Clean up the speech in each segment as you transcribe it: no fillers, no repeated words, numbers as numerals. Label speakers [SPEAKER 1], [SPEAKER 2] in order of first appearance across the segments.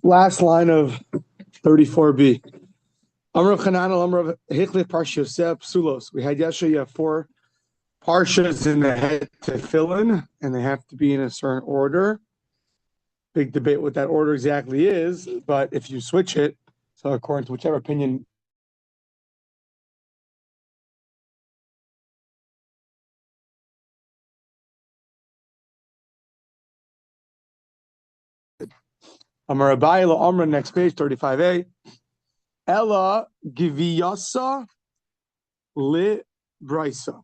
[SPEAKER 1] last line of 34b. Amr Chanan Amr Hichle Parsha Yosef Psulos. We had yesterday, you have 4 parshas in the head tefillin, and they have to be in a certain order. Big debate what that order exactly is, but if you switch it, so according to whichever opinion Amar Abai lo Amra, next page, 35a. Ella giviyasa le brisa.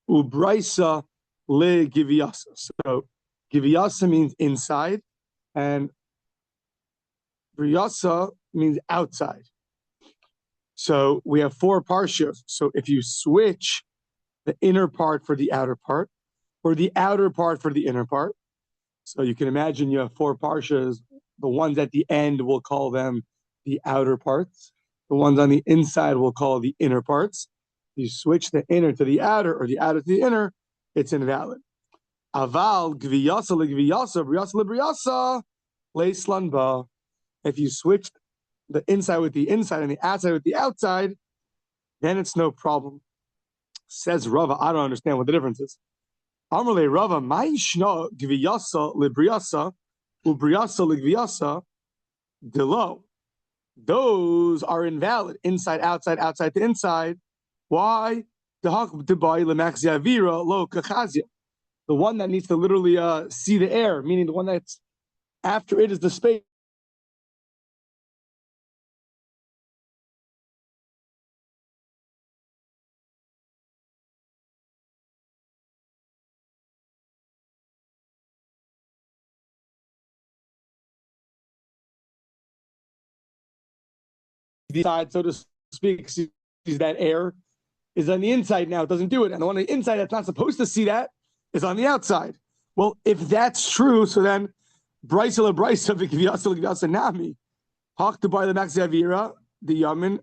[SPEAKER 1] Ubrisa le giviyasa. So giviyasa means inside, and briyasa means outside. So we have 4 parshas. So if you switch the inner part for the outer part, or the outer part for the inner part, so you can imagine you have 4 parshas. The ones at the end, we'll call them the outer parts. The ones on the inside, we'll call the inner parts. You switch the inner to the outer, or the outer to the inner, it's invalid. Aval gviyasa legviyasa, briyasa lebriyasa, leislan ba. If you switch the inside with the inside and the outside with the outside, then it's no problem. Says Rava, I don't understand what the difference is. Amrle Rava, ma'ishna gviyasa lebriyasa, ubriyasa legviyasa, delo. Those are invalid. Inside, outside, outside to inside. Why? The one that needs to literally see the air, meaning the one that's after it is the space. The side, so to speak, sees that air is on the inside now. It doesn't do it. And the one on the inside that's not supposed to see that is on the outside. Well, if that's true, so then Brisa la Brisa v'kiviyasa nami. Hak to buy the max Yavira, the Yamin,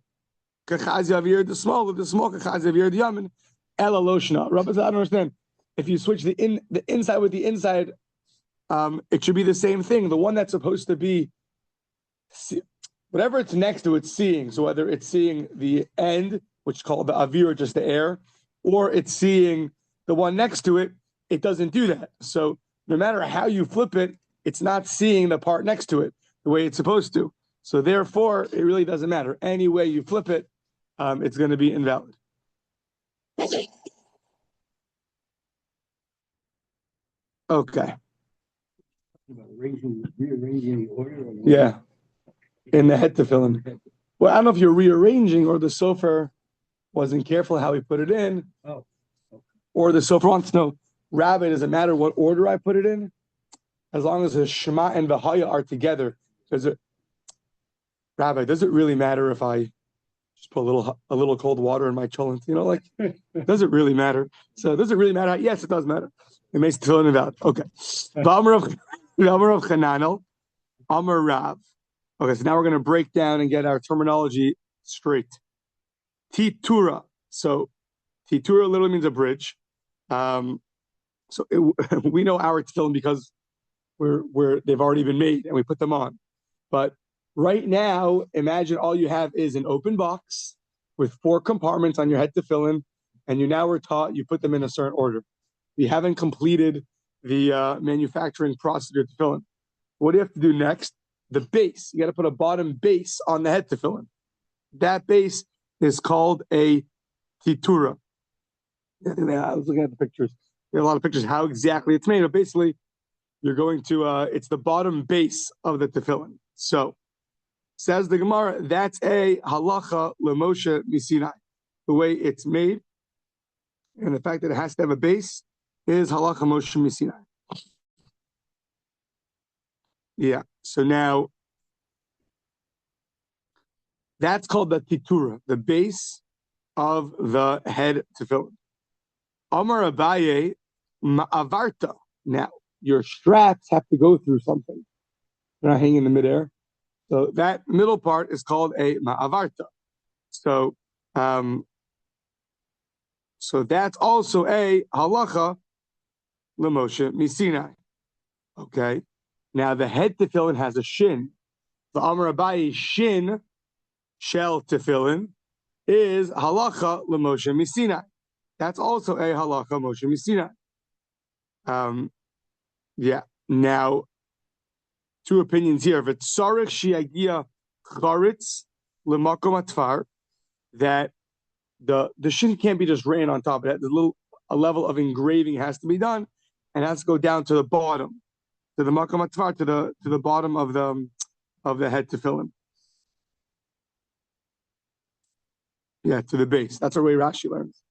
[SPEAKER 1] Kachaz Yavir, the small Kachaz Yavir, the Yamin, Ela Loshna. Rabbi said, I don't understand. If you switch the inside with the inside, it should be the same thing. The one that's supposed to be whatever it's next to, it's seeing. So whether it's seeing the end, which is called the avir, just the air, or it's seeing the one next to it, it doesn't do that. So no matter how you flip it, it's not seeing the part next to it the way it's supposed to. So therefore, it really doesn't matter. Any way you flip it, it's going to be invalid. Okay.
[SPEAKER 2] Rearranging the order?
[SPEAKER 1] Yeah. In the head tefillin. Well, I don't know if you're rearranging or the sofer wasn't careful how he put it in.
[SPEAKER 2] Oh. Okay.
[SPEAKER 1] Or the sofer wants to know, Rabbi, does it matter what order I put it in? As long as the Shema and the Haya are together. Rabbi, does it really matter if I just put a little cold water in my cholent? You know, like, does it really matter? So does it really matter? Yes, it does matter. It makes tefillin invalid. Okay. V'amar of Chananel, Amar Rav. Okay, so now we're going to break down and get our terminology straight. Titura. So Titura literally means a bridge. We know our tefillin because they've already been made and we put them on. But right now, imagine all you have is an open box with 4 compartments on your head tefillin, and you now were taught you put them in a certain order. You haven't completed the manufacturing process of your tefillin. What do you have to do next? The base. You got to put a bottom base on the head tefillin. That base is called a titura. I was looking at the pictures. There are a lot of pictures how exactly it's made, but basically you're going to, it's the bottom base of the tefillin. So, says the Gemara, that's a halacha l'Moshe misinai. The way it's made and the fact that it has to have a base is halacha Moshe misinai. Yeah, so now that's called the titura, the base of the head tefillin. Amar Abaye ma'avarta. Now, your straps have to go through something. They're not hanging in midair. So that middle part is called a ma'avarta. So that's also a halacha l'Moshe misinai. Okay. Now the head tefillin has a shin. The Amar Abaye shin shel tefillin is halacha l'Moshe Misinai. That's also a halacha Moshe Misinai. Yeah. Now, two opinions here. If it's sarich shiagia charitz l'makom atfar, that the shin can't be just written on top of it. A level of engraving has to be done, and has to go down to the bottom, to the makom atfar, to the bottom of the head tefillin. Yeah, to the base. That's the way Rashi learns.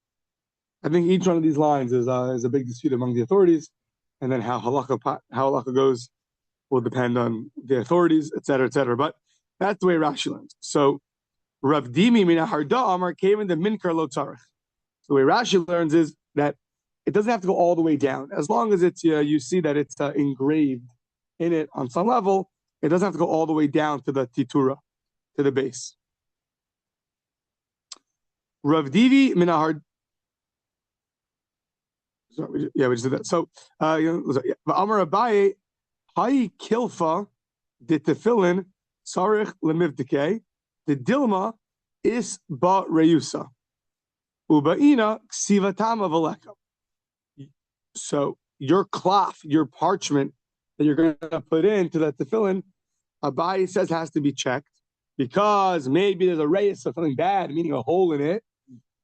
[SPEAKER 1] I think each one of these lines is a big dispute among the authorities, and then how halakha goes will depend on the authorities, etc., etc. But that's the way Rashi learns. So Rav Dimi min harda amar came in the minkar lo tzarich. The way Rashi learns is that it doesn't have to go all the way down, as long as it's you see that it's engraved in it on some level. It doesn't have to go all the way down to the titura, to the base. Rav Divi min harda. We just did that. So, Amar Abaye, Hai Kilfa, the tefillin, Sarich lemivdike, the Dilma is ba reusa, Ubaina ksivatama veleka. So, your cloth, your parchment that you're going to put into that tefillin, Abaye says has to be checked because maybe there's a reus of something bad, meaning a hole in it.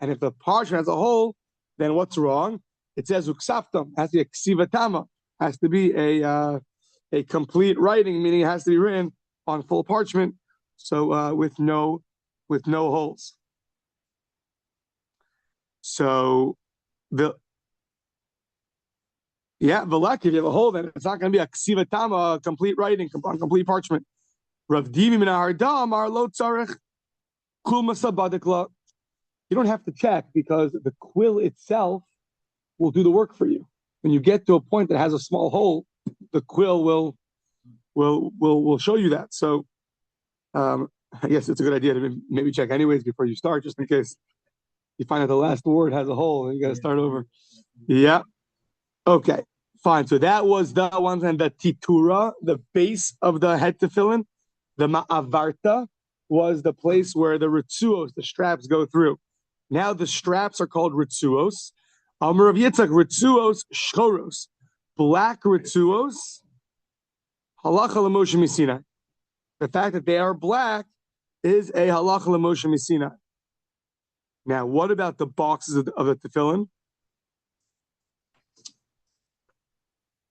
[SPEAKER 1] And if the parchment has a hole, then what's wrong? It says uksaftam, has to be a ksivatama, has to be a complete writing, meaning it has to be written on full parchment, so with no holes. So velek, if you have a hole, then it's not going to be a ksivatama, a complete writing on complete parchment. Rav Dimi min harda amar lo tzarich kul masabadikla. You don't have to check because the quill itself will do the work for you. When you get to a point that has a small hole, the quill will show you that. So, I guess it's a good idea to maybe check anyways before you start, just in case you find out the last word has a hole and you got to start over. Yeah. Okay. Fine. So that was the one, and the titura, the base of the head tefillin. The ma'avarta was the place where the ritzuos, the straps, go through. Now the straps are called ritzuos. Amar of Yitzchak, ritzuos shchoros, black ritzuos, halacha l'Moshe Misinai. The fact that they are black is a halacha l'Moshe Misinai. Now, what about the boxes of the tefillin?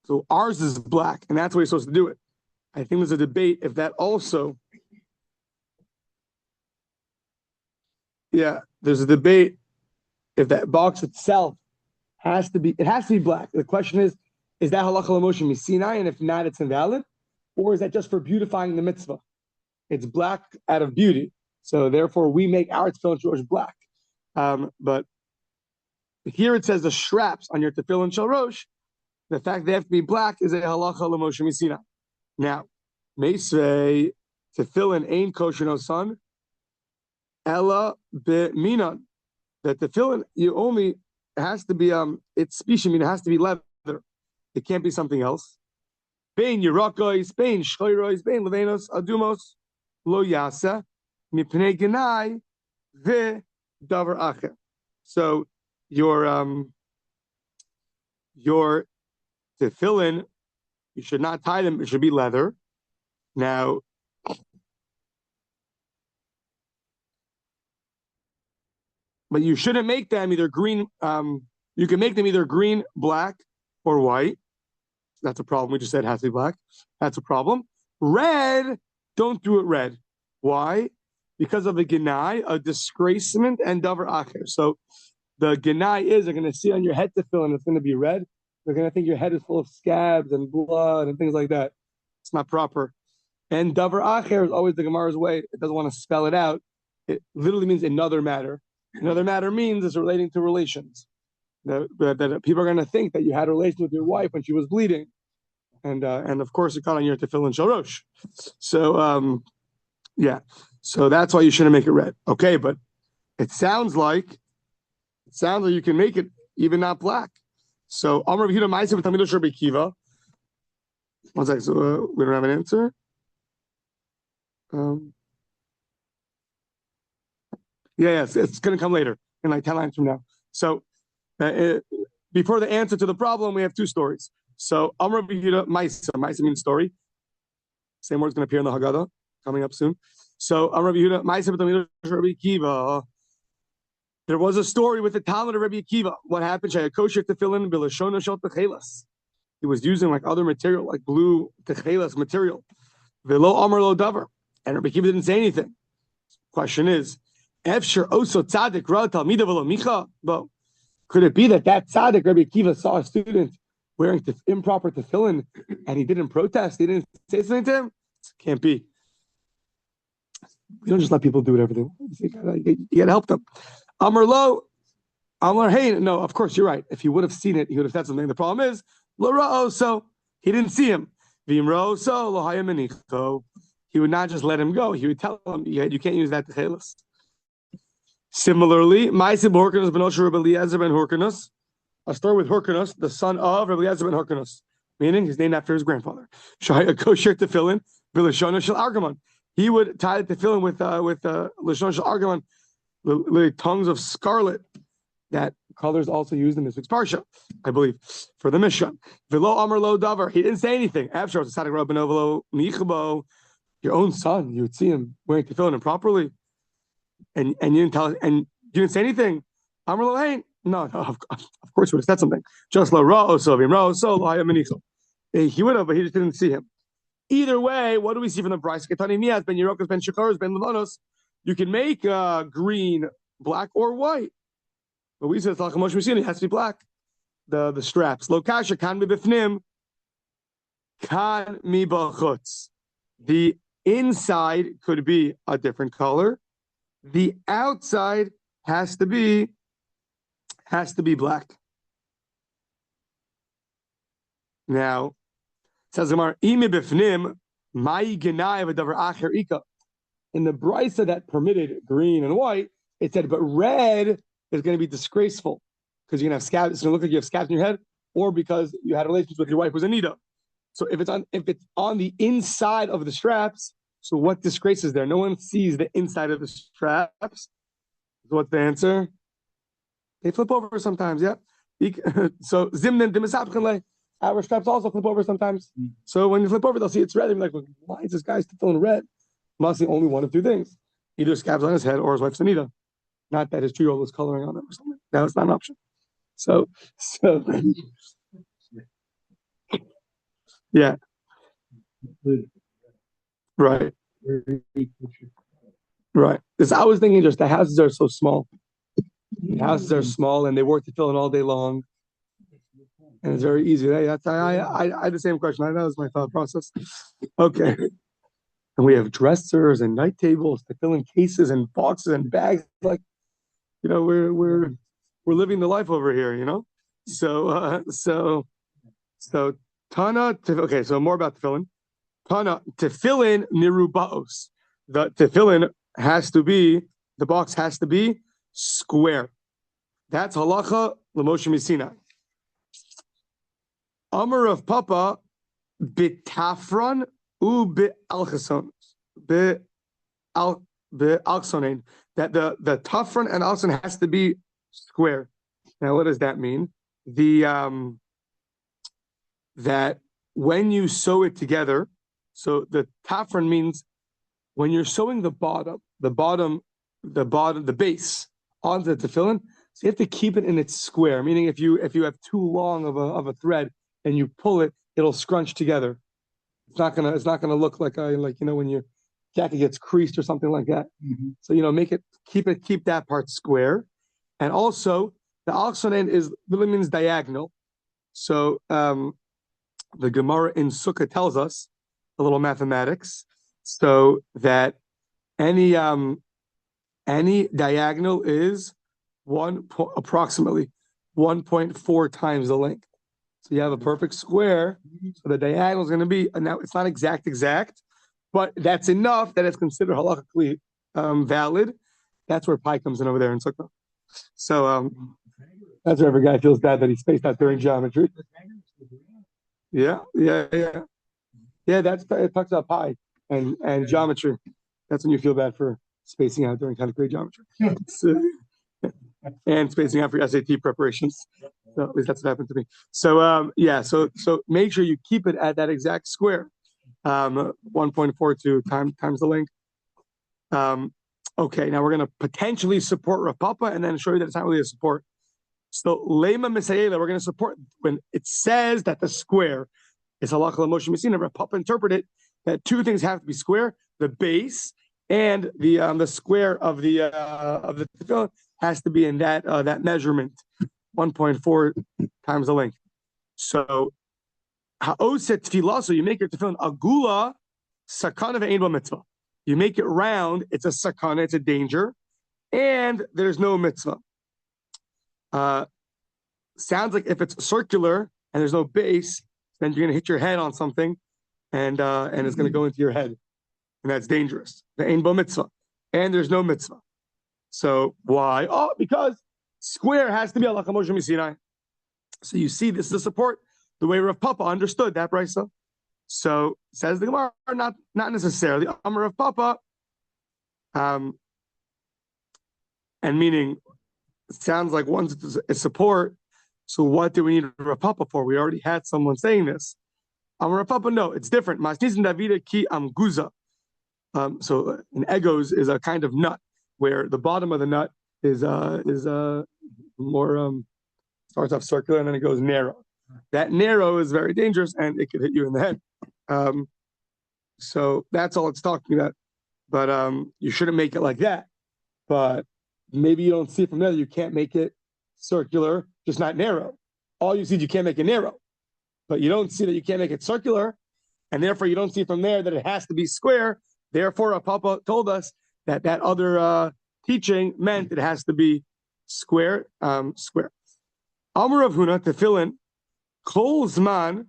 [SPEAKER 1] So ours is black, and that's the way you're supposed to do it. I think there's a debate if that also. Yeah, there's a debate if that box itself has to be black. The question is that halacha l'Moshe Misinai, and if not, it's invalid, or is that just for beautifying the mitzvah? It's black out of beauty, so therefore we make our tefillin shel rosh black. But here it says the straps on your tefillin shel rosh, the fact they have to be black is a halacha l'Moshe Misinai. Now, meisvei tefillin ain't kosher no son, ella b'minan. That tefillin it has to be it's species, it has to be leather. It can't be something else. Bein yerakos, bein shchoros, bein levenos adumos lo yasa mipnei genai ve davar acher. So your tefillin, you should not tie them. It should be leather. Now, but you shouldn't make them either green. You can make them either green, black, or white. That's a problem. We just said it has to be black. That's a problem. Red, don't do it red. Why? Because of the genai, a disgracement, and davar acher. So the genai is, they're going to see on your head tefillin, it's going to be red. They're going to think your head is full of scabs and blood and things like that. It's not proper. And davar acher is always the Gemara's way. It doesn't want to spell it out. It literally means another matter. Another matter means it's relating to relations. That people are going to think that you had a relation with your wife when she was bleeding, and of course it got on your tefillin shel rosh. So so that's why you shouldn't make it red. Okay, but it sounds like you can make it even not black. So Amar Yehuda Ma'aseh v'Talmido Rabbi Kiva. One second. So we don't have an answer. It's going to come later in like 10 lines from now. So before the answer to the problem, we have two stories. So Amr Yehuda Maisa. Maisa means story. Same word's going to appear in the Haggadah coming up soon. So Amr Yehuda Maisa b'Talmid Rabbi Akiva. There was a story with the Talmud of Rabbi Akiva. What happened? Shayakosher tefillin b'lashona shel techelas. He was using like other material, like blue techelas material. Velo Amr lo davar. And Rabbi Akiva didn't say anything. Question is, Efshar oso tzaddik ra talmida v'lo micha? But could it be that tzaddik Rabbi Akiva saw a student wearing improper tefillin and he didn't protest? He didn't say something to him? Can't be. You don't just let people do whatever they want. You got to help them. Amar lo, Amar hey. No, of course you're right. If he would have seen it, he would have said something. The problem is lo ra'o, so he didn't see him. V'im ra'o so lo haya menicho. He would not just let him go. He would tell him, you can't use that techelas. Similarly, Ma'aseh Horkanus ben Osher Rabbi Eliezer ben Horkanus, a story with Horkanus, the son of Rabbi Eliezer ben Horkanus, meaning he's named after his grandfather. Shaya kosher tefillin v'lashona shel argamon. He would tie the tefillin with lashona shel argamon, the tongues of scarlet. That color is also used in this week's parsha, I believe, for the Mishnah. V'lo amar lo davar. He didn't say anything. After tzaddik rabbi novelo nichbo. Your own son, you would see him wearing tefillin improperly, and you didn't tell, and you didn't say anything. Amar lo hein. No, of course he would have said something. Just lo ra'o so v'im ra'o so lo haya menicho. He would have, but he just didn't see him. Either way, what do we see from the Bryce? Ketani miyaz ben yerokas ben shekaros ben levanos. You can make green, black, or white. But we said it has to be black. The straps. Lo kasha kan mi bifnim, kan mi b'chutz. The inside could be a different color. The outside has to be black. Now, says Gemara, in the brisa that permitted green and white, it said, but red is going to be disgraceful because you're going to have scabs. It's going to look like you have scabs in your head, or because you had relations with your wife who's Anita. So if it's on the inside of the straps, so what disgrace is there? No one sees the inside of the straps. So what's the answer? They flip over sometimes, yeah. So zimnin dimisapchenle. Our straps also flip over sometimes. So when you flip over, they'll see it's red. They'll be like, well, why is this guy still in red? Must be only one of two things. Either scabs on his head or his wife's Anita. Not that his 2-year-old was coloring on him or something. That was not an option. So yeah. Right. Because I was thinking just the houses are so small. The houses are small and they work to fill in all day long. And it's very easy. I had the same question. That was my thought process. Okay. And we have dressers and night tables to fill in cases and boxes and bags. Like, we're living the life over here, So Tana, okay, so more about tefillin. Tana, tefillin nirubaos. The tefillin the box has to be square. That's halacha l'Moshe Misina. Amar of Papa, bitafron u be'alchason. Be'alchasonin. That the tafron and alchason has to be square. Now, what does that mean? That when you sew it together, so the tafron means when you're sewing the base onto the tefillin, so you have to keep it in its square. Meaning, if you have too long of a thread and you pull it, it'll scrunch together. It's not gonna look like when your jacket gets creased or something like that. Mm-hmm. So keep that part square, and also the alchasonen really means diagonal. So the Gemara in Sukkah tells us a little mathematics, so that any diagonal is approximately 1.4 times the length. So you have a perfect square. So the diagonal is going to be, now it's not exact, but that's enough that it's considered halakhically valid. That's where pi comes in over there in Sukkah. So that's where every guy feels bad that he spaced out during geometry. Yeah. It talks about pi and geometry. That's when you feel bad for spacing out during 10th grade geometry. And spacing out for SAT preparations. So at least that's what happened to me. So so make sure you keep it at that exact square. 1.42 times the length. Okay, now we're going to potentially support Rav Papa and then show you that it's not really a support. So Lema Misayela, we're going to support when it says that the square is halacha l'Moshe Messina. Rav Papa interpreted that two things have to be square: the base and the square of the tefillin has to be in that measurement, 1.4 times the length. So ha'oset tefillah, so you make your tefillin agula sakana ve'ein ba mitzvah. You make it round, it's a sakana, it's a danger, and there's no mitzvah. Sounds like if it's circular and there's no base, then you're going to hit your head on something, and it's going to go into your head, and that's dangerous. The ein bo mitzvah, and there's no mitzvah. So why? Oh, because square has to be halacha Moshe Misinai. So you see, this is the support the way Rav Papa understood that brisa. So says the Gemara, not necessarily. Amar Rav Papa, and meaning it sounds like once it's a support. So what do we need Rav Papa for? We already had someone saying this. Amar Rav Papa, no, it's different. Masnizin Davida ki amguza. So an egos is a kind of nut where the bottom of the nut is more starts off circular and then it goes narrow. That narrow is very dangerous and it could hit you in the head. So that's all it's talking about. But you shouldn't make it like that. But maybe you don't see from there that you can't make it circular, just not narrow. All you see is you can't make it narrow. But you don't see that you can't make it circular, and therefore you don't see from there that it has to be square. Therefore, Rav Papa told us that other teaching meant it has to be square. Square. Amar Rav Huna tefillin kol zman.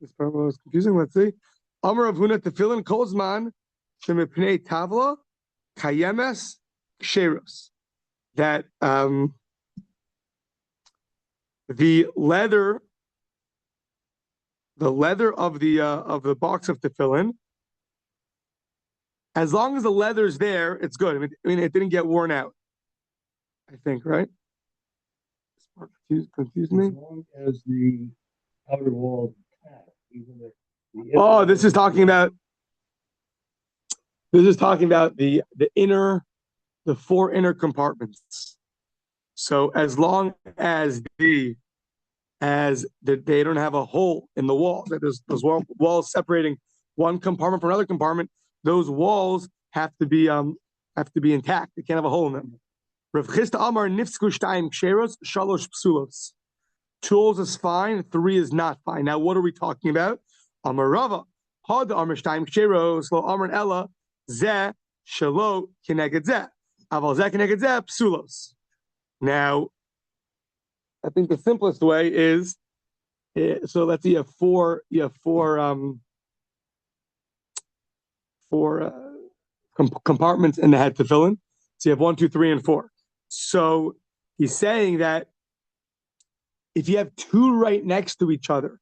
[SPEAKER 1] This part was confusing. Let's see. Amar Rav Huna tefillin kol zman shemipnei tavla kayemes ksheros. That the leather of the box of tefillin, as long as the leather's there, it's good. I mean, it didn't get worn out. I think, right? This part confused me.
[SPEAKER 2] As long as the outer wall is intact, even if
[SPEAKER 1] this is talking about the inner, the four inner compartments. So as long as they don't have a hole in the wall, that there's those walls separating one compartment from another compartment, those walls have to be intact. They can't have a hole in them. Rav Chisda Amar nifsku shtayim ksheros shalosh psulos. 2 holes is fine, 3 is not fine. Now what are we talking about? Amar Rava had Amar shtayim ksheros lo Amar ella zeh shalo kineged zeh aval zeh kineged zeh psulos. Now, I think the simplest way is, so let's see, you have four compartments in the head tefillin. So you have 1, 2, 3, and 4. So he's saying that if you have 2 right next to each other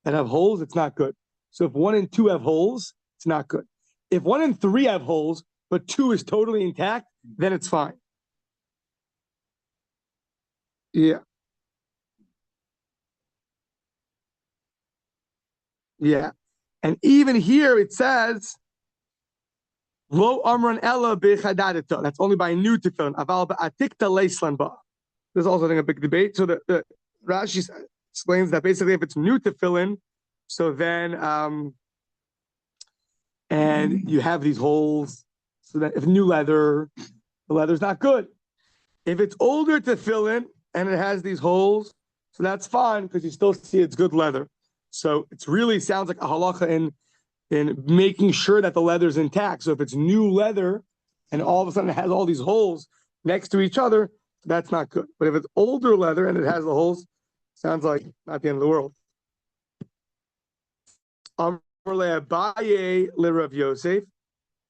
[SPEAKER 1] that have holes, it's not good. So if 1 and 2 have holes, it's not good. If 1 and 3 have holes, but 2 is totally intact, then it's fine. Yeah. Yeah. And even here it says, Lo amran ella bechadadita. That's only by new tefillin. Aval ba'atikta leislan ba. There's also, I think, a big debate. So the Rashi explains that basically if it's new tefillin, so then and you have these holes, so that if new leather, the leather's not good. If it's older tefillin and it has these holes, so that's fine because you still see it's good leather. So it really sounds like a halacha in making sure that the leather's intact. So if it's new leather and all of a sudden it has all these holes next to each other, that's not good. But if it's older leather and it has the holes, sounds like not the end of the world.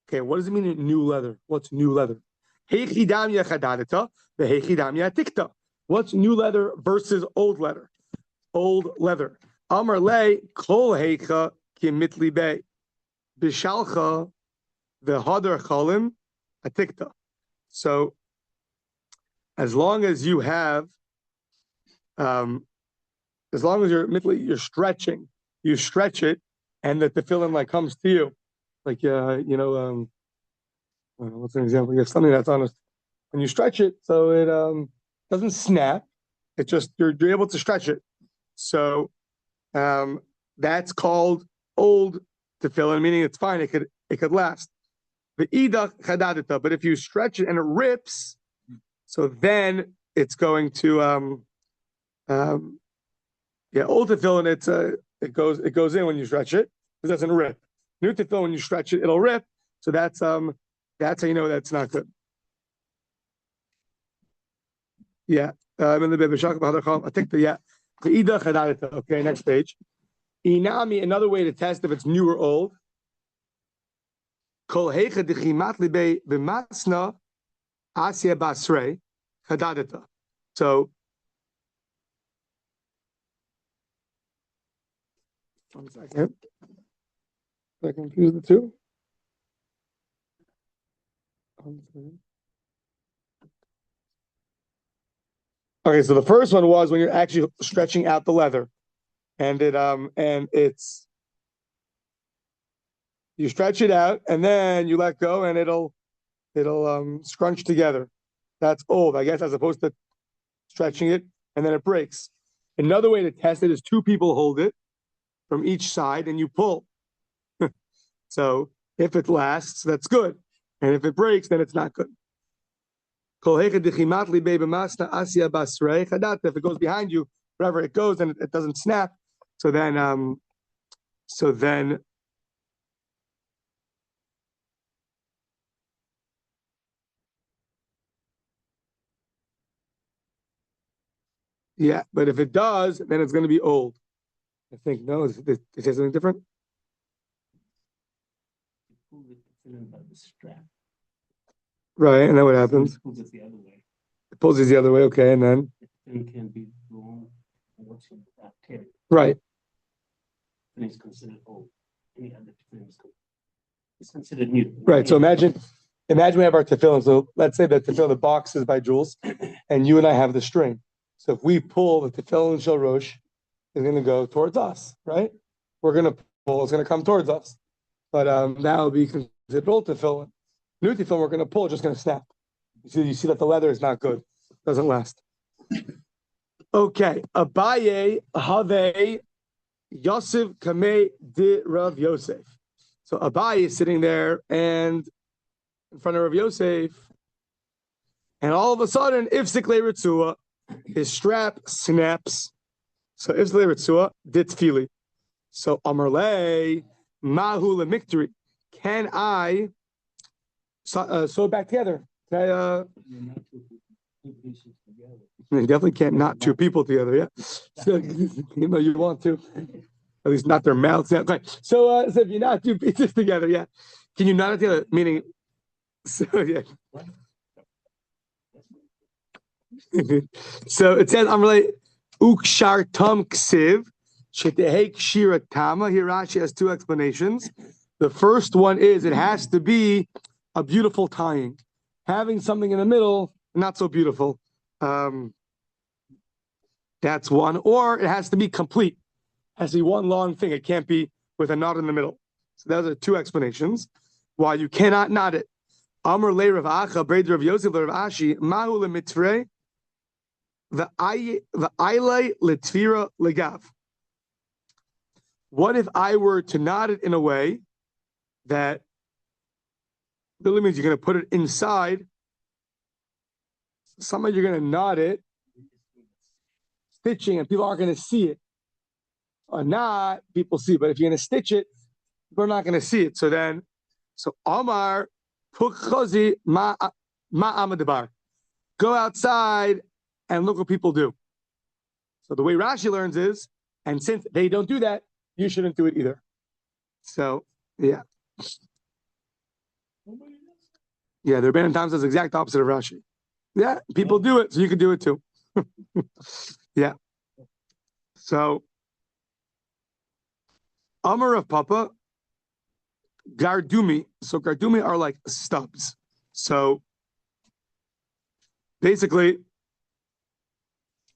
[SPEAKER 1] Okay, what does it mean new leather? What's new leather? What's new leather versus old leather? Old leather. Amar le kol heicha kimitli bay. bishalcha v'hadar cholim atikta. So as long as you have, as long as you're stretching, you stretch it, and the tefillin like comes to you, like what's an example? You have something that's honest, and you stretch it so it doesn't snap. It just you're able to stretch it. So that's called old tefillin, meaning it's fine. It could last. But if you stretch it and it rips, so then it's going to old tefillin. It goes in when you stretch it. It doesn't rip. New tefillin, when you stretch it, it'll rip. So that's how you know that's not good. Yeah. Okay, next page. Inami, another way to test if it's new or old. So one second. I confuse the two. Okay, so the first one was when you're actually stretching out the leather, and it's you stretch it out and then you let go and it'll scrunch together. That's old, I guess, as opposed to stretching it and then it breaks. Another way to test it is two people hold it from each side and you pull. So if it lasts, that's good, and if it breaks, then it's not good. If it goes behind you, wherever it goes, and it doesn't snap, so then yeah. But if it does, then it's going to be old. I think no. Is it say something different? Right, and then what happens?
[SPEAKER 2] It pulls it the other way.
[SPEAKER 1] It pulls it the other way, okay, and then?
[SPEAKER 2] It can be wrong.
[SPEAKER 1] Right.
[SPEAKER 2] And it's considered old. Any other tefillin is considered new.
[SPEAKER 1] Right, so imagine we have our tefillin. So let's say the tefillin, the box is by Jules, and you and I have the string. So if we pull, the tefillin shel rosh is going to go towards us, right? We're going to pull, it's going to come towards us. But that will be considered old tefillin. New tefillin, we're going to pull, it's just going to snap. You see that the leather is not good. Doesn't last. Okay. Abaye have Yosef Kamei de Rav Yosef. So Abaye is sitting there and in front of Rav Yosef, and all of a sudden, Ifsik le Ritzua, his strap snaps. So Ifsik le Ritzua dit fili. So Amarle Mahu lemiktori. Can I sew it back together? Can you definitely can't knot two people together, yeah. So, you want to, at least not their mouths. Yeah. Okay. So if you knot two pieces together, yeah, can you knot it together? Meaning, so yeah. So it says, I'm really ukshar tam ksiv shetehek shira tama. Here Rashi has two explanations. The first one is it has to be a beautiful tying. Having something in the middle, not so beautiful. That's one. Or it has to be complete. It has to be one long thing. It can't be with a knot in the middle. So those are two explanations why you cannot knot it. Amr le Rav Acha, Breder of Yosef le Rav Ashi, Mahu le mitre, v'aylei letvira legav. What if I were to knot it in a way that really means you're going to put it inside? Somehow you're going to knot it, stitching, and people aren't going to see it. Or not, people see. But if you're going to stitch it, people are not going to see it. So Omar, pukchazi ma amadabar. Go outside and look what people do. So the way Rashi learns is, and since they don't do that, you shouldn't do it either. So, yeah. Yeah, the Rebbeinu Tam says the exact opposite of Rashi. Yeah, people do it, so you can do it too. Yeah. So, Amar of Papa, gardumi. So gardumi are like stubs. So basically,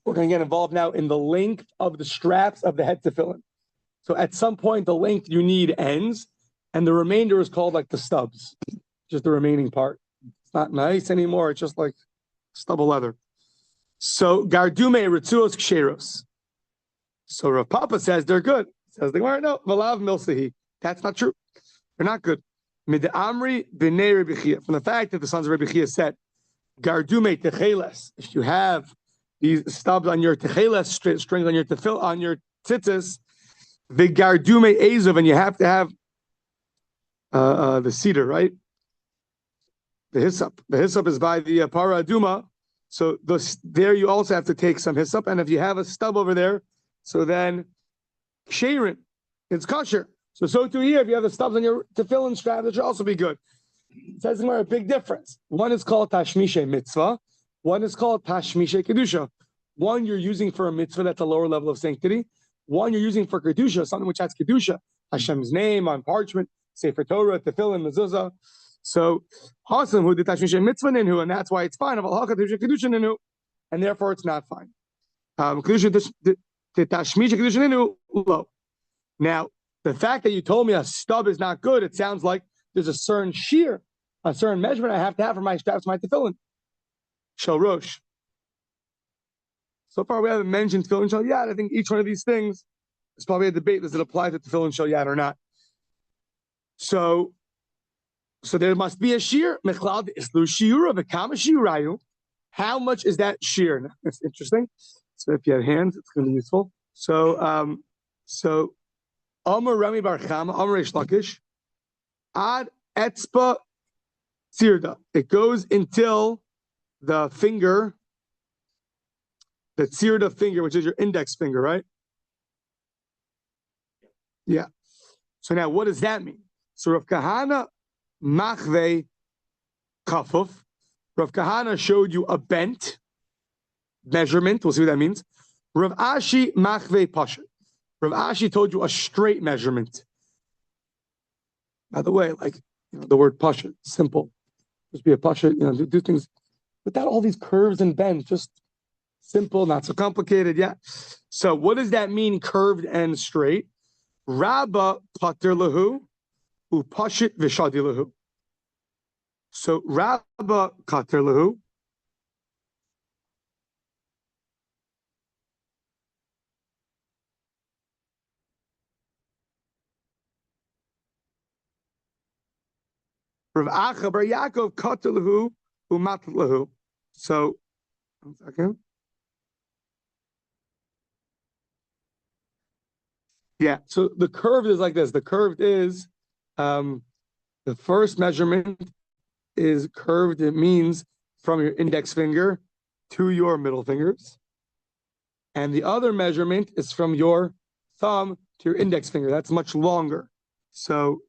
[SPEAKER 1] we're going to get involved now in the length of the straps of the head tefillin. So at some point, the length you need ends, and the remainder is called like the stubs, just the remaining part. It's not nice anymore. It's just like stub of leather. So gardume ritzuos ksheros. So Rav Papa says they're good. Says the Gemara, no, valav milsahi. That's not true. They're not good. Mid amri b'nei Rabbi Chia. From the fact that the sons of Rabbi Chia said, gardume techeles. If you have these stubs on your techeles strings on your tefil on your tzitzis, the gardume ezov, and you have to have the cedar, right? The hyssop. The hyssop is by the para aduma. So there you also have to take some hyssop, and if you have a stub over there, so then ksherin, it's kosher. So too here, if you have the stubs on your tefillin strap, that should also be good. It says there a big difference. One is called tashmishe mitzvah. One is called tashmishe kedusha. One you're using for a mitzvah that's a lower level of sanctity. One you're using for kedusha, something which has kedusha, Hashem's name on parchment, Sefer Torah, tefillin, mezuzah. So Hasan who did tashmishe mitzvah ninhu, and that's why it's fine. Kedusha ninhu, and therefore it's not fine. Kedusha tashmishe kedusha ninhu low. Now the fact that you told me a stub is not good, it sounds like there's a certain shear, a certain measurement I have to have for my straps, my tefillin. Shel Rosh. So far, we haven't mentioned tefillin shel yad. I think each one of these things is probably a debate. Does it apply to tefillin shel yad or not? So there must be a shear. Mechlal islu shiura v'kama shiurayu. How much is that shear? Now, that's interesting. So if you have hands, it's going to be useful. So Amar Rami Bar Chama, Amar Reish Lakish, Ad Etzba Tzirda. It goes until the finger, the Tzirda finger, which is your index finger, right? Yeah. So now what does that mean? So Rav Kahana Machve Kafuf. Rav Kahana showed you a bent measurement. We'll see what that means. Rav Ashi Machve Pashat. Rav Ashi told you a straight measurement. By the way, like the word pasha, simple. Just be a pasha, do things without all these curves and bends. Just simple, not so complicated. Yeah. So what does that mean, curved and straight? Rabba pater lahu, upashit v'shadi lahu. So Rabba pater lahu. Rav Acha bar Yaakov katalahu umatlahu. So, 1 second. Yeah. So the curved is like this. The curved is the first measurement is curved. It means from your index finger to your middle fingers, and the other measurement is from your thumb to your index finger. That's much longer. So.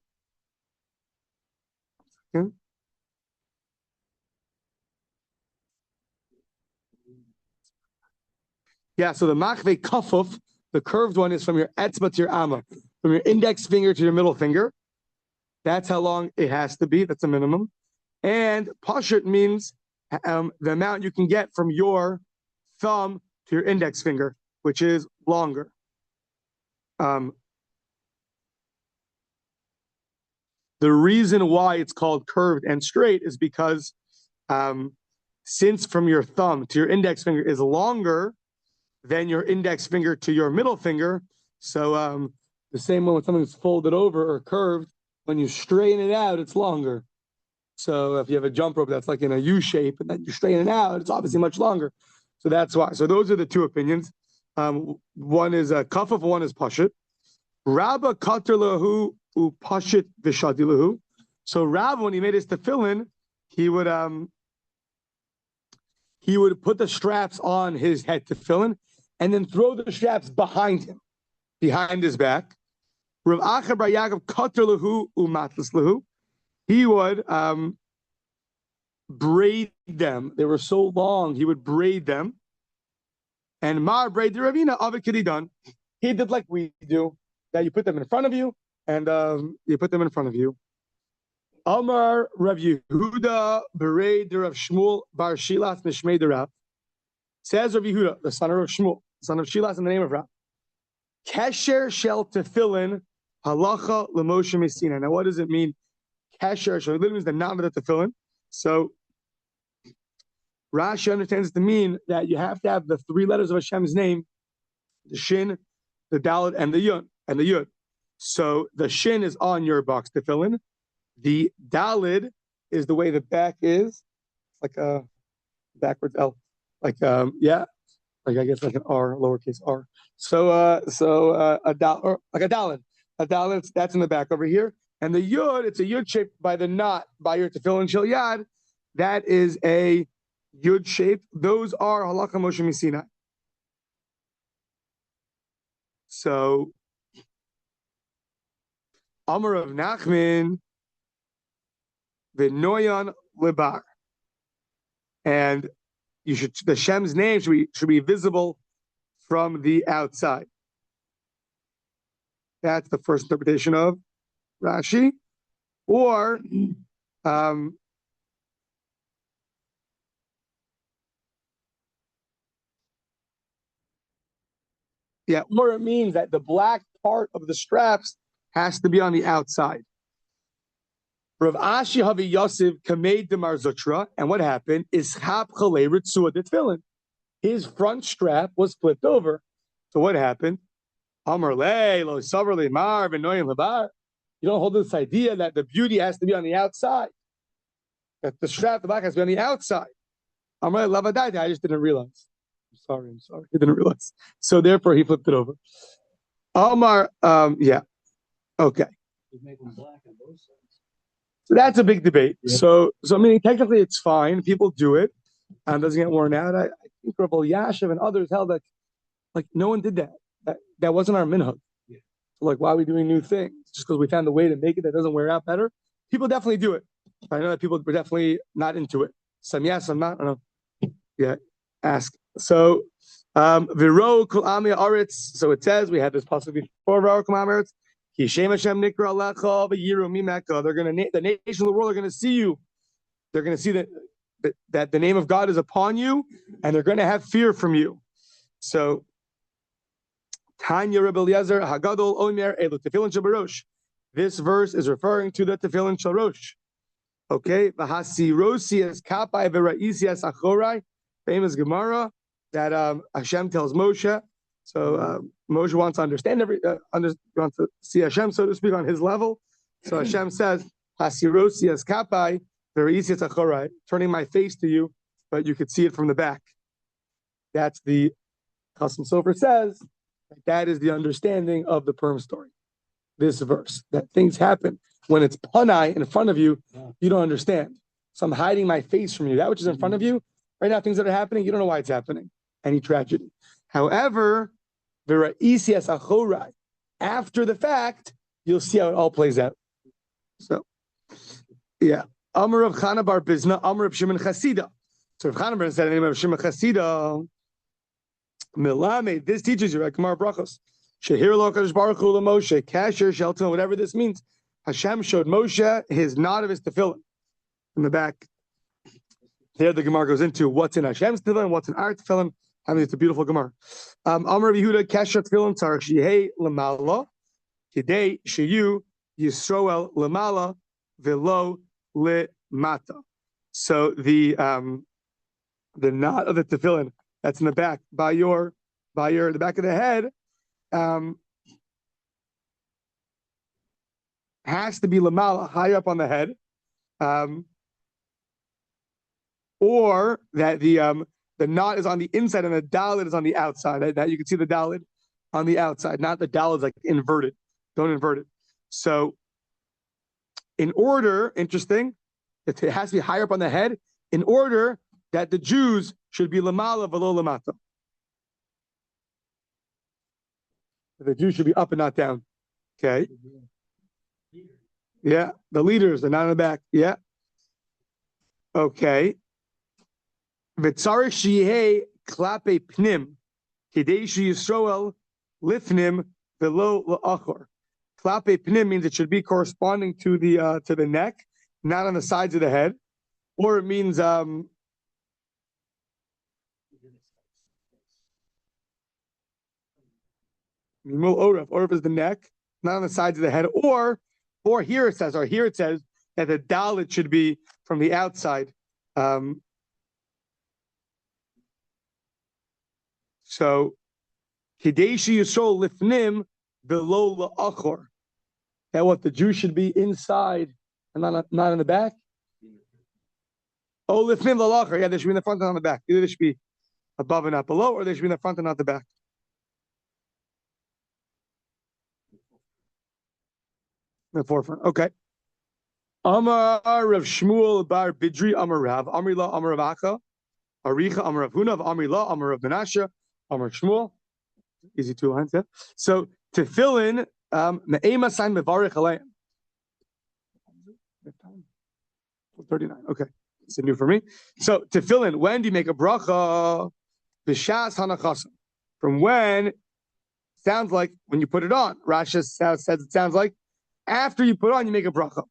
[SPEAKER 1] Yeah, so the machve kafuf, the curved one, is from your etzba to your amma, from your index finger to your middle finger. That's how long it has to be. That's a minimum. And pashat means the amount you can get from your thumb to your index finger, which is longer. The reason why it's called curved and straight is because since from your thumb to your index finger is longer than your index finger to your middle finger, so the same way when something's folded over or curved, when you straighten it out, it's longer. So if you have a jump rope that's like in a U shape and then you straighten it out, it's obviously much longer. So that's why. So those are the two opinions. One is kafaf, one is pashit. Rabba kater lahu upashit v'shadi lahu. So Rav, when he made his tefillin, he would put the straps on his head tefillin and then throw the straps behind him, behind his back. Rav Acha bar Yaakov kater lahu umatlas lahu. He would braid them. They were so long, he would braid them. And Mar braid the Ravina of it done. He did like we do, that you put them in front of you, and you put them in front of you. Amar Rav Yehuda Berei de Rav Shmuel Bar Shilas Mishmei de Rav. Says Rav Yehuda, the son of Rav Shmuel, son of Shilas, in the name of Rav. Kesher shel tefillin halacha l'Moshe Messina. Now, what does it mean? Kesher shel literally means the knot of the tefillin. So Rashi understands it to mean that you have to have the three letters of Hashem's name, the Shin, the Dalet, and the Yud. So the Shin is on your box tefillin. The Dalet is the way the back is, like a backwards L, like like I guess like an R, lowercase r. So a Dalet, like a Dalet, that's in the back over here. And the Yud, it's a Yud shaped by the knot by your tefillin shel yad. That is a Yud shape. Those are halakha Moshe Misina. So Amar of Nachman v'noyan lebar, and the Shem's name should be visible from the outside. That's the first interpretation of Rashi, or or it means that the black part of the straps has to be on the outside. Rav Ashi Havi Yosef Kamei Demar Zutra, and what happened is Chap Chalei Ritzua the tefillin. His front strap was flipped over. So what happened? Amar Le Lo Savar Le Mar V'Noyim Lebar. You don't hold this idea that the beauty has to be on the outside. That the strap, the back has to be on the outside. Amar Le Lavadai. I just didn't realize. I'm sorry. He didn't realize. So therefore, he flipped it over. Amar, okay.
[SPEAKER 2] You make them black on both sides.
[SPEAKER 1] So that's a big debate.
[SPEAKER 2] Yeah.
[SPEAKER 1] So I mean, technically it's fine. People do it, and doesn't get worn out. I think Rabbi Yashiv and others held that, like, no one did that. That wasn't our minhag.
[SPEAKER 2] Yeah.
[SPEAKER 1] So, like, why are we doing new things? Just because we found a way to make it that doesn't wear out better? People definitely do it. I know that people were definitely not into it. Some yes, some not. I don't know. Yeah, ask. So, Viro Kul Amia Aretz. So it says we had this possibly before Viro Kul Amia Aretz. Kishem Hashem Nikra Alecha v'Yiru Mimeka. They're going to the nation of the world are going to see you. They're going to see that the name of God is upon you, and they're going to have fear from you. So, Tanya Rabbi Eliezer Hagadol Omer Elu Tefillin Shabarosh. This verse is referring to the Tefillin Sharosh. Okay, V'Hasirosi es Kapai v'Ra'isi es Achorai. Famous Gemara that Hashem tells Moshe. So Moshe wants to understand wants to see Hashem, so to speak, on his level. So Hashem says, "Hasirosi es kapai, v'reisi es achorai," turning my face to you, but you could see it from the back. That's the Chasam Sofer says. That is the understanding of the Purim story. This verse, that things happen when it's panai in front of you, you don't understand. So I'm hiding my face from you. That which is in front of you right now, things that are happening, you don't know why it's happening. Any tragedy. However, after the fact, you'll see how it all plays out. So, yeah. Amar of Chana bar Bizna, Amar of Shimon Chasida. So if Chana bar said the name of Shimon Chasida, Milame, this teaches you, like Gemara Brachos, Shehir lo Kadosh Baruch Hu Moshe, Kasher Shelton, whatever this means. Hashem showed Moshe his knot of his tefillin in the back. There the Gemara goes into what's in Hashem's tefillin, what's in our tefillin. I mean, it's a beautiful Gemara. Amar Yehuda Kesher Tefillin Tzarich Shehei Lamala Kidei Sheyu Yisroel Lamala Velo Lemata. So the knot of the tefillin that's in the back by the back of the head has to be Lamala, high up on the head, or that the knot is on the inside and the dalet is on the outside. That you can see the dalet on the outside, not the dalet is like inverted. Don't invert it. So, in order, interesting, it has to be higher up on the head in order that the Jews should be lamala v'lo lamata. The Jews should be up and not down. Okay. Yeah, the leaders, they're not in the back. Yeah. Okay. V'tzarich shehei klape pnim, kidei sheyisroel lifnim v'lo la'achor. Klape pnim means it should be corresponding to the neck, not on the sides of the head, or it means mimul oref. Oref is the neck, not on the sides of the head, or here it says that the dalit should be from the outside. So Kideshi Yisrael lifnim below la'achor. That what the Jew should be inside and not in the back. Oh, lifnim la'achor. Yeah, they should be in the front and on the back. Either they should be above and not below, or they should be in the front and not the back. The forefront. Okay. Amar Rav Shmuel bar Bidri Amar Rav Amri La Amar Rav Acha Aricha Amar Rav Hunav Amri La Amar Rav Menashe Amar Shmuel. Easy 2 lines, yeah. So to fill in Me'ema sign Mevarich Aleim. 39. Okay. It's new for me. So to fill in, when do you make a bracha? B'shas hanachasim. From when sounds like when you put it on. Rashi says it sounds like after you put on, you make a bracha.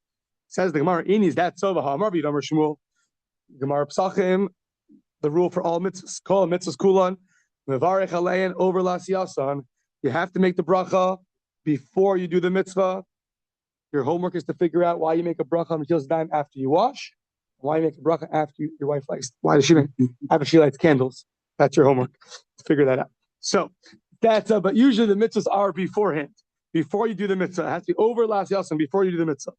[SPEAKER 1] Says the Gemara, Inis, that's so v'ha'amar v'yidamar Shmuel. Gemara Psachim, the rule for all mitzvahs. Kol mitzvahs kulan, mevarech alein over lasiyasan. You have to make the bracha before you do the mitzvah. Your homework is to figure out why you make a bracha on Mechillas Dime after you wash, why you make a bracha after your wife lights. Why does she make after she lights candles? That's your homework. To figure that out. So that's but usually the mitzvahs are beforehand. Before you do the mitzvah, it has to be over lasiyasan before you do the mitzvah.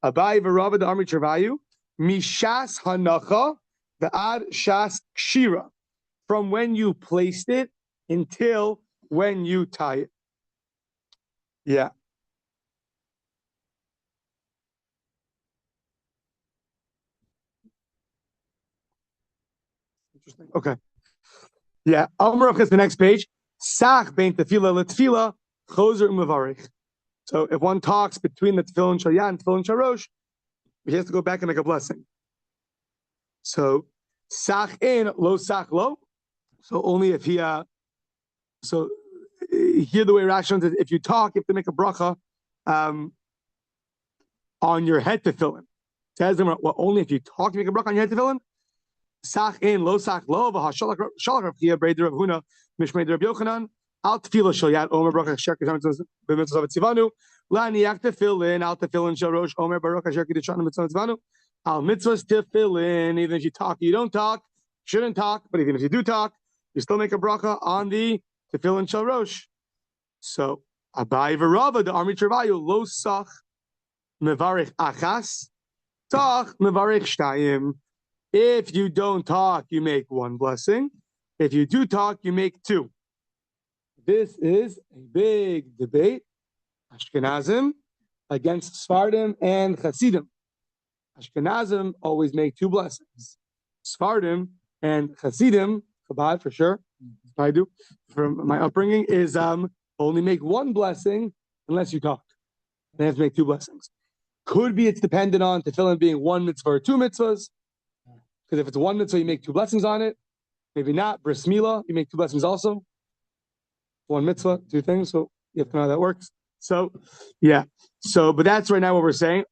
[SPEAKER 1] Abai v'Rava the Armi Chervayu, Mishas Hanacha, the Ad Shas Kshira, from when you placed it until when you tie it. Yeah. Interesting. Okay. Yeah. Amrav is the next page. Sach bein tefila letefila chozer u'mevarich. So if one talks between the tefillin shayat and tefillin sharosh, he has to go back and make a blessing. So sach in lo sach lo. So only if he so here the way Rashi says, if you talk, you have to make a bracha on your head tefillin. Says them well, only if you talk, you make a bracha on your head tefillin. Sach in lo sach lo v'hashalach Rav Chia breder Rav Huna mishmei Rav Yochanan. Al tefillah shalyat omer baruch asher kiddushanu b'mitzvos tzivanu la'niyak tefillin al tefillin sharosh omer baruch asher kiddushanu b'mitzvos tzivanu al mitzvos tefillin. Even if you talk, you don't talk, shouldn't talk, but even if you do talk, you still make a bracha on the tefillin sharosh. So Abai v'Rava the Armi Chervayu lo sach mevarich achas sach mevarich shtayim. If you don't talk, you make one blessing. If you do talk, you make two. This is a big debate. Ashkenazim against Sfardim and Hasidim. Ashkenazim always make two blessings. Sfardim and Hasidim, Chabad for sure, I do, from my upbringing, is only make one blessing unless you talk. They have to make two blessings. Could be it's dependent on tefillin being one mitzvah or two mitzvahs. Because if it's one mitzvah, you make two blessings on it. Maybe not. Bris Milah, you make two blessings also. One mitzvah, two things. So you have to know how that works. So, yeah. So, but that's right now what we're saying.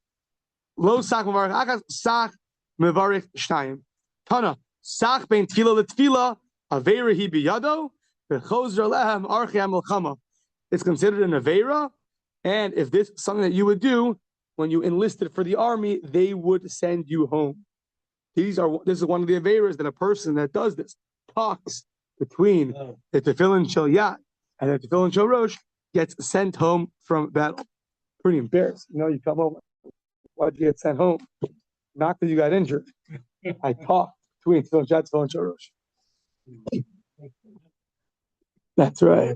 [SPEAKER 1] Lo sach mevarich achas, sach mevarich shtayim. Tana, sach bein tefila letefila, aveira hi biyado, v'chozer lehem archei melchama. It's considered an aveira, and if this is something that you would do when you enlisted for the army, they would send you home. This is one of the aveiras that a person that does this talks between the tefillin shalyat and the tefillin sharosh gets sent home from battle. Pretty embarrassed. You come home. Why'd you get sent home? Not because you got injured. I talked between tefillin shalyat and tefillin sharosh. That's right.